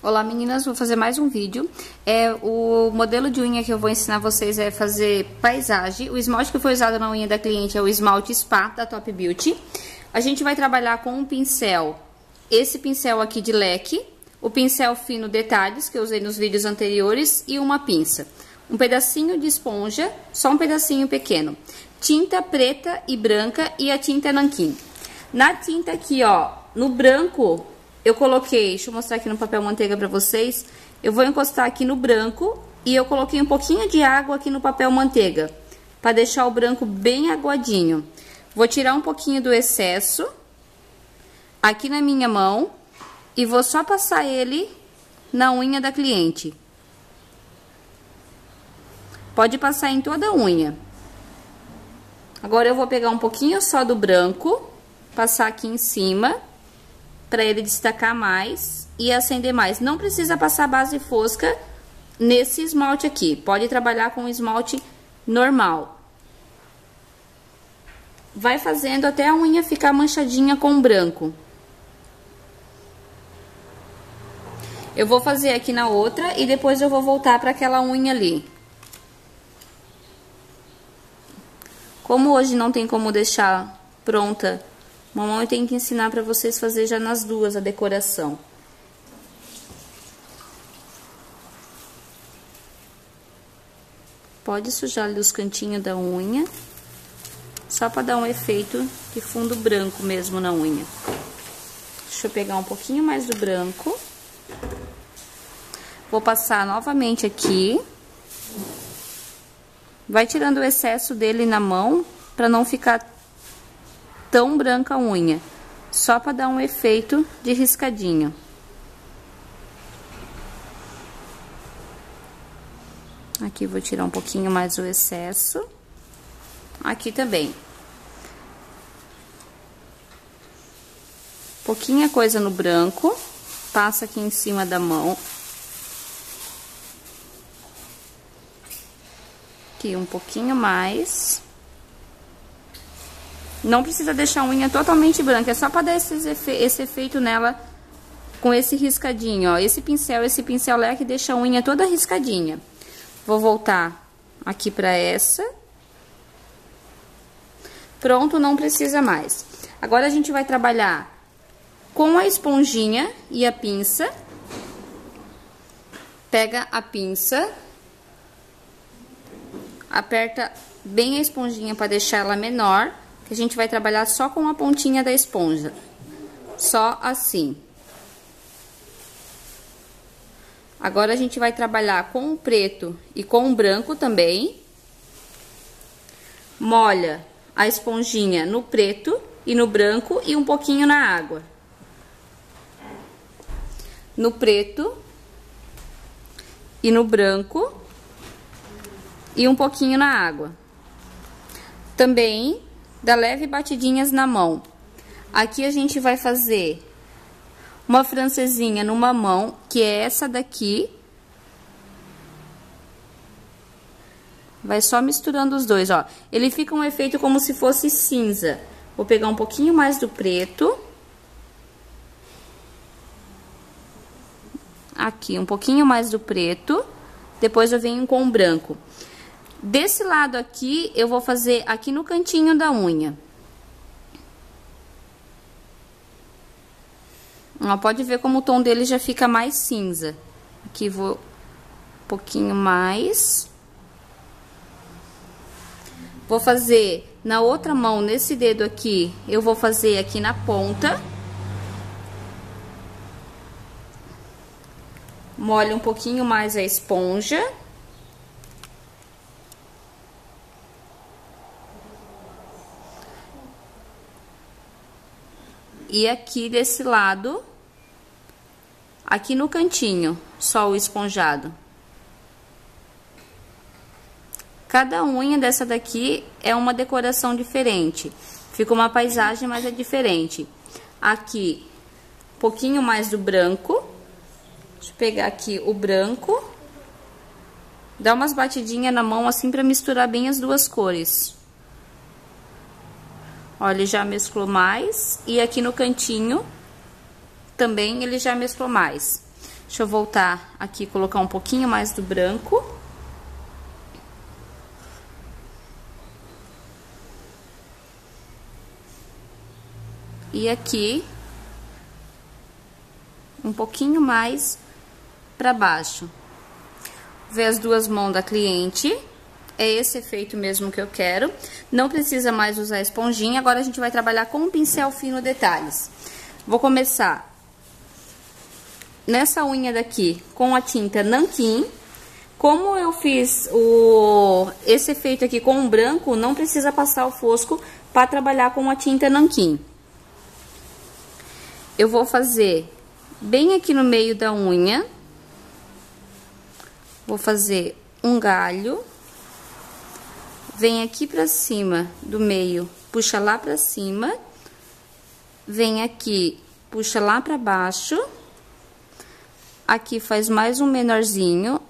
Olá meninas, vou fazer mais um vídeo. O modelo de unha que eu vou ensinar vocês é fazer paisagem. O esmalte que foi usado na unha da cliente é o esmalte Spa da Top Beauty. A gente vai trabalhar com um pincel, esse pincel aqui de leque, o pincel fino detalhes que eu usei nos vídeos anteriores e uma pinça. Um pedacinho de esponja, só um pedacinho pequeno. Tinta preta e branca e a tinta nanquim. Na tinta aqui, ó, no branco, eu coloquei, deixa eu mostrar aqui no papel manteiga pra vocês. Eu vou encostar aqui no branco e eu coloquei um pouquinho de água aqui no papel manteiga, pra deixar o branco bem aguadinho. Vou tirar um pouquinho do excesso aqui na minha mão e vou só passar ele na unha da cliente. Pode passar em toda a unha. Agora eu vou pegar um pouquinho só do branco, passar aqui em cima, para ele destacar mais e acender mais. Não precisa passar base fosca nesse esmalte aqui. Pode trabalhar com esmalte normal. Vai fazendo até a unha ficar manchadinha com branco. Eu vou fazer aqui na outra e depois eu vou voltar para aquela unha ali. Como hoje não tem como deixar pronta, mamãe tem que ensinar para vocês fazer já nas duas a decoração. Pode sujar ali os cantinhos da unha, só para dar um efeito de fundo branco mesmo na unha. Deixa eu pegar um pouquinho mais do branco. Vou passar novamente aqui. Vai tirando o excesso dele na mão, para não ficar tão branca a unha. Só para dar um efeito de riscadinho. Aqui vou tirar um pouquinho mais o excesso. Aqui também. Pouquinha coisa no branco. Passa aqui em cima da mão. Aqui um pouquinho mais. Não precisa deixar a unha totalmente branca, é só para dar esse efeito nela com esse riscadinho, ó. Esse pincel leque deixa a unha toda riscadinha. Vou voltar aqui para essa. Pronto, não precisa mais. Agora a gente vai trabalhar com a esponjinha e a pinça. Pega a pinça. Aperta bem a esponjinha para deixar ela menor, que a gente vai trabalhar só com a pontinha da esponja. Só assim. Agora a gente vai trabalhar com o preto e com o branco também. Molha a esponjinha no preto e no branco e um pouquinho na água. No preto e no branco e um pouquinho na água. Também dá leve batidinhas na mão. Aqui a gente vai fazer uma francesinha numa mão, que é essa daqui. Vai só misturando os dois, ó. Ele fica um efeito como se fosse cinza. Vou pegar um pouquinho mais do preto. Aqui, um pouquinho mais do preto. Depois eu venho com o branco. Desse lado aqui, eu vou fazer aqui no cantinho da unha. Ó, pode ver como o tom dele já fica mais cinza. Aqui vou um pouquinho mais. Vou fazer na outra mão, nesse dedo aqui, eu vou fazer aqui na ponta. Molho um pouquinho mais a esponja. E aqui desse lado, aqui no cantinho, só o esponjado. Cada unha dessa daqui é uma decoração diferente. Fica uma paisagem, mas é diferente. Aqui, um pouquinho mais do branco. Deixa eu pegar aqui o branco. Dá umas batidinhas na mão assim pra misturar bem as duas cores. Ó, ele já mesclou mais. E aqui no cantinho também ele já mesclou mais. Deixa eu voltar aqui e colocar um pouquinho mais do branco. E aqui, um pouquinho mais pra baixo. Ver as duas mãos da cliente. É esse efeito mesmo que eu quero. Não precisa mais usar esponjinha. Agora a gente vai trabalhar com um pincel fino detalhes. Vou começar nessa unha daqui com a tinta nanquim. Como eu fiz esse efeito aqui com o branco, não precisa passar o fosco para trabalhar com a tinta nanquim. Eu vou fazer bem aqui no meio da unha. Vou fazer um galho. Vem aqui pra cima do meio, puxa lá pra cima. Vem aqui, puxa lá pra baixo. Aqui faz mais um menorzinho.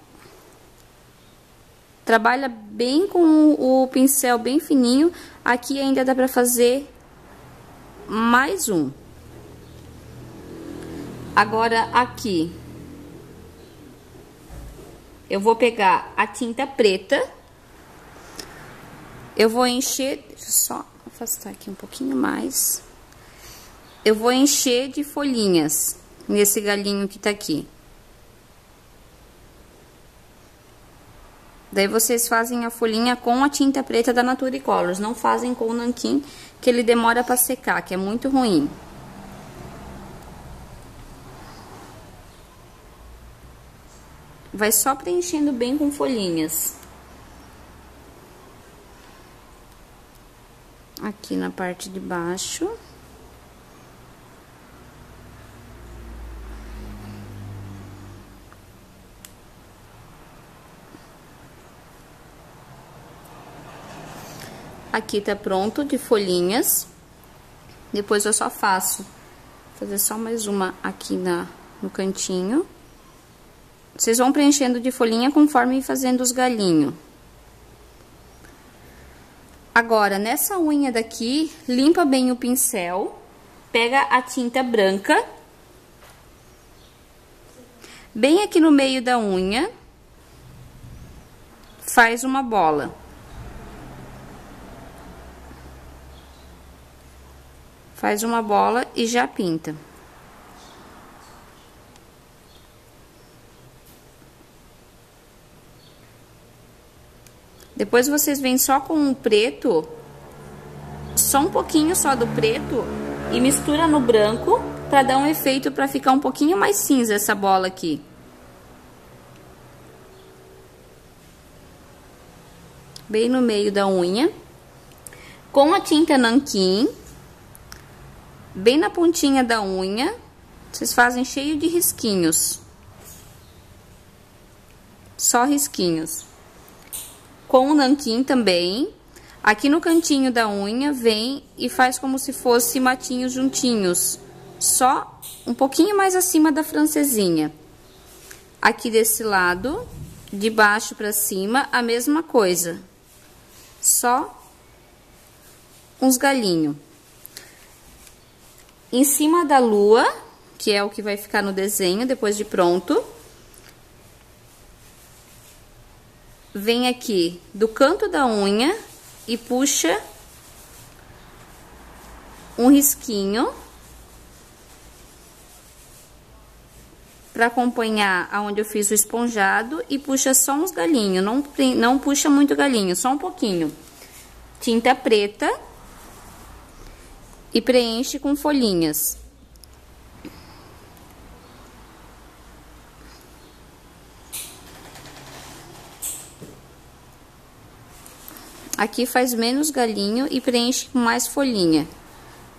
Trabalha bem com o pincel bem fininho. Aqui ainda dá pra fazer mais um. Agora, aqui, eu vou pegar a tinta preta. Eu vou encher, deixa eu só afastar aqui um pouquinho mais. Eu vou encher de folhinhas nesse galinho que tá aqui. Daí, vocês fazem a folhinha com a tinta preta da Nature Colors. Não fazem com o nanquim, que ele demora pra secar, que é muito ruim. Vai só preenchendo bem com folhinhas. Aqui na parte de baixo. Aqui tá pronto de folhinhas. Depois eu só faço, fazer só mais uma aqui no cantinho. Vocês vão preenchendo de folhinha conforme fazendo os galinhos. Agora, nessa unha daqui, limpa bem o pincel, pega a tinta branca, bem aqui no meio da unha, faz uma bola. Faz uma bola e já pinta. Depois vocês vêm só com o preto, só um pouquinho só do preto, e mistura no branco pra dar um efeito, pra ficar um pouquinho mais cinza essa bola aqui. Bem no meio da unha. Com a tinta nanquim, bem na pontinha da unha, vocês fazem cheio de risquinhos. Só risquinhos. Com o nanquim também, aqui no cantinho da unha, vem e faz como se fosse matinhos juntinhos. Só um pouquinho mais acima da francesinha. Aqui desse lado, de baixo pra cima, a mesma coisa. Só uns galinhos. Em cima da lua, que é o que vai ficar no desenho depois de pronto, vem aqui do canto da unha e puxa um risquinho para acompanhar aonde eu fiz o esponjado e puxa só uns galinhos, não puxa muito galinho, só um pouquinho. Tinta preta e preenche com folhinhas. Aqui faz menos galinho e preenche com mais folhinha.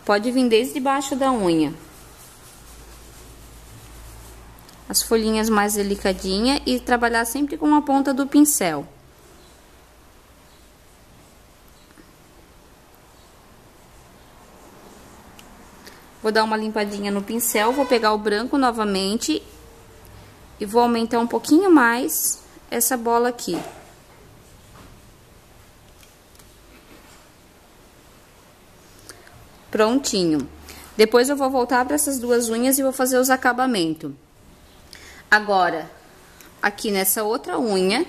Pode vir desde baixo da unha. As folhinhas mais delicadinhas e trabalhar sempre com a ponta do pincel. Vou dar uma limpadinha no pincel, vou pegar o branco novamente e vou aumentar um pouquinho mais essa bola aqui. Prontinho. Depois eu vou voltar para essas duas unhas e vou fazer os acabamentos. Agora, aqui nessa outra unha,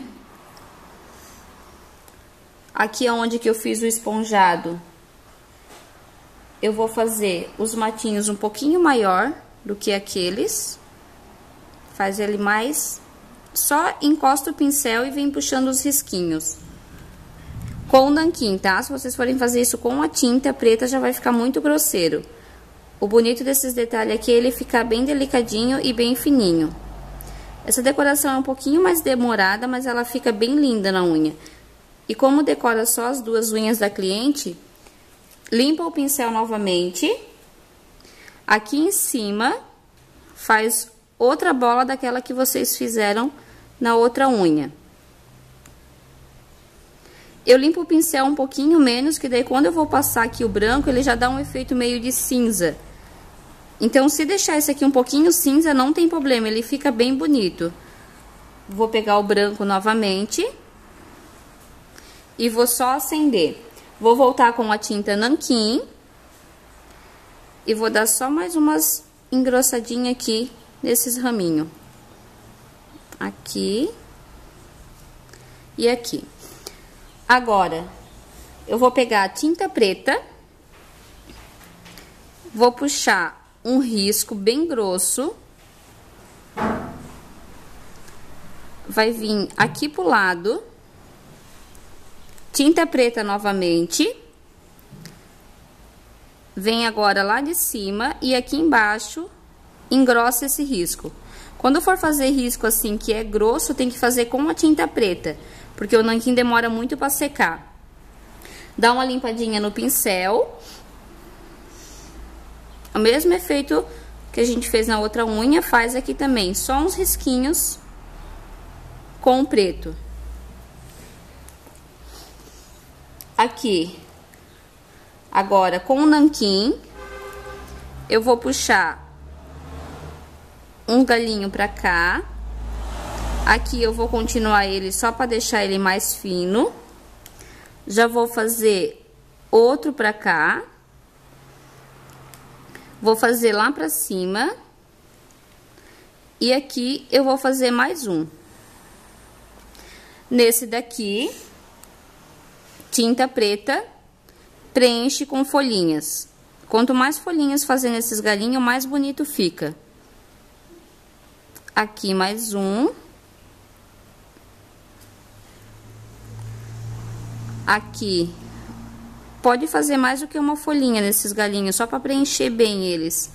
aqui é onde que eu fiz o esponjado, eu vou fazer os matinhos um pouquinho maior do que aqueles. Faz ele mais, só encosta o pincel e vem puxando os risquinhos. Com o nanquim, tá? Se vocês forem fazer isso com a tinta preta, já vai ficar muito grosseiro. O bonito desses detalhes aqui é ele ficar bem delicadinho e bem fininho. Essa decoração é um pouquinho mais demorada, mas ela fica bem linda na unha. E como decora só as duas unhas da cliente, limpa o pincel novamente. Aqui em cima, faz outra bola daquela que vocês fizeram na outra unha. Eu limpo o pincel um pouquinho menos, que daí quando eu vou passar aqui o branco, ele já dá um efeito meio de cinza. Então, se deixar esse aqui um pouquinho cinza, não tem problema, ele fica bem bonito. Vou pegar o branco novamente e vou só acender. Vou voltar com a tinta nanquim e vou dar só mais umas engrossadinhas aqui nesses raminhos. Aqui e aqui. Agora, eu vou pegar a tinta preta, vou puxar um risco bem grosso, vai vir aqui pro lado, tinta preta novamente, vem agora lá de cima e aqui embaixo engrossa esse risco. Quando for fazer risco assim que é grosso, tem que fazer com a tinta preta, porque o nanquim demora muito para secar. Dá uma limpadinha no pincel. O mesmo efeito que a gente fez na outra unha, faz aqui também. Só uns risquinhos com o preto. Aqui. Agora, com o nanquim, eu vou puxar um galinho pra cá. Aqui eu vou continuar ele só para deixar ele mais fino. Já vou fazer outro pra cá. Vou fazer lá pra cima. E aqui eu vou fazer mais um. Nesse daqui, tinta preta, preenche com folhinhas. Quanto mais folhinhas fazendo esses galinhos, mais bonito fica. Aqui mais um. Aqui, pode fazer mais do que uma folhinha nesses galinhos, só para preencher bem eles.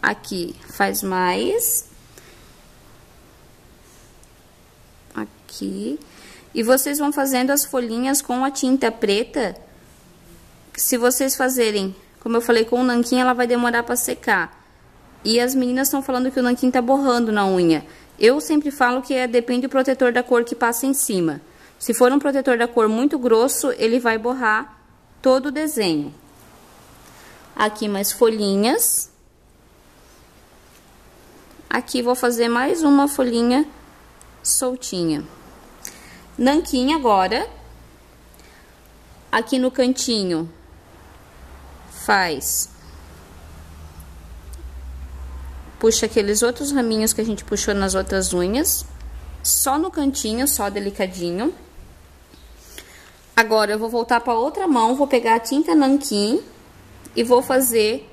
Aqui, faz mais. Aqui. E vocês vão fazendo as folhinhas com a tinta preta. Se vocês fazerem, como eu falei, com o nanquim, ela vai demorar para secar. E as meninas estão falando que o nanquim tá borrando na unha. Eu sempre falo que depende do protetor da cor que passa em cima. Se for um protetor da cor muito grosso, ele vai borrar todo o desenho. Aqui mais folhinhas. Aqui vou fazer mais uma folhinha soltinha. Nanquim agora. Aqui no cantinho faz. Puxa aqueles outros raminhos que a gente puxou nas outras unhas. Só no cantinho, só delicadinho. Agora, eu vou voltar para outra mão, vou pegar a tinta nanquim e vou fazer...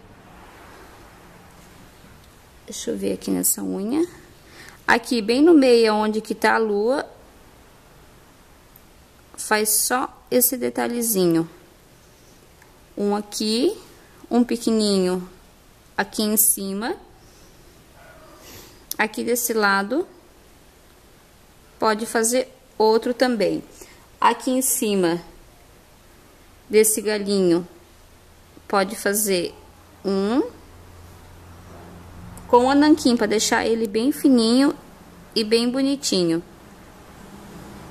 Deixa eu ver aqui nessa unha. Aqui, bem no meio, onde que tá a lua, faz só esse detalhezinho. Um aqui, um pequenininho aqui em cima. Aqui desse lado, pode fazer outro também. Aqui em cima desse galinho, pode fazer um. Com o nanquim, para deixar ele bem fininho e bem bonitinho.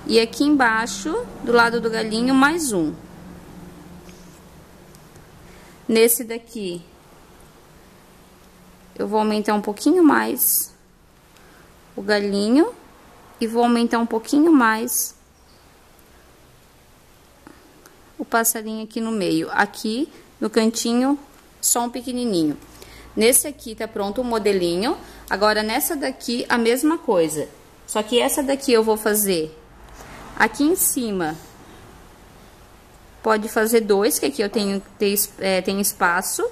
E aqui embaixo, do lado do galinho, mais um. Nesse daqui, eu vou aumentar um pouquinho mais o galinho e vou aumentar um pouquinho mais o passarinho aqui no meio. Aqui no cantinho, só um pequenininho. Nesse aqui tá pronto o modelinho. Agora, nessa daqui, a mesma coisa. Só que essa daqui eu vou fazer aqui em cima. Pode fazer 2, que aqui eu tenho espaço.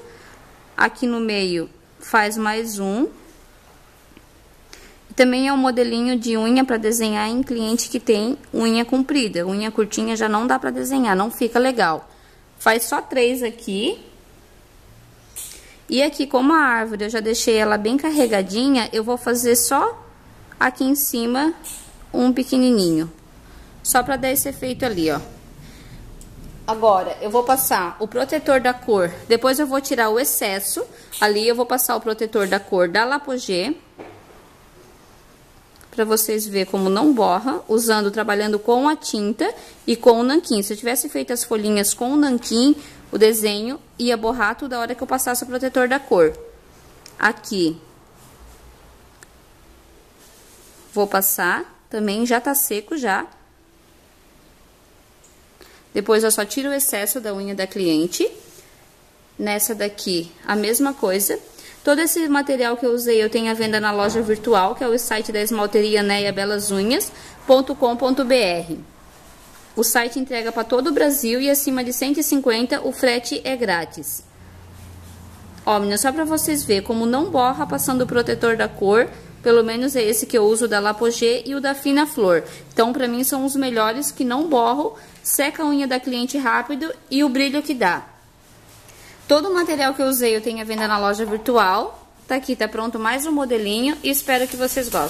Aqui no meio, faz mais 1. Também é um modelinho de unha para desenhar em cliente que tem unha comprida. Unha curtinha já não dá para desenhar, não fica legal. Faz só 3 aqui. E aqui, como a árvore eu já deixei ela bem carregadinha, eu vou fazer só aqui em cima um pequenininho. Só para dar esse efeito ali, ó. Agora, eu vou passar o protetor da cor. Depois eu vou tirar o excesso. Ali eu vou passar o protetor da cor da Lapogee. Pra vocês verem como não borra, trabalhando com a tinta e com o nanquim. Se eu tivesse feito as folhinhas com o nanquim, o desenho ia borrar toda hora que eu passasse o protetor da cor. Aqui. Vou passar, também já tá seco já. Depois eu só tiro o excesso da unha da cliente. Nessa daqui, a mesma coisa. Todo esse material que eu usei eu tenho à venda na loja virtual, que é o site da esmalteria neiabellasunhas.com.br. O site entrega para todo o Brasil e acima de 150 o frete é grátis. Ó, meninas, só para vocês verem como não borra passando o protetor da cor, pelo menos é esse que eu uso da Lapogee e o da Fina Flor. Então, para mim são os melhores que não borram, seca a unha da cliente rápido e o brilho que dá. Todo o material que eu usei eu tenho à venda na loja virtual. Tá aqui, tá pronto mais um modelinho e espero que vocês gostem.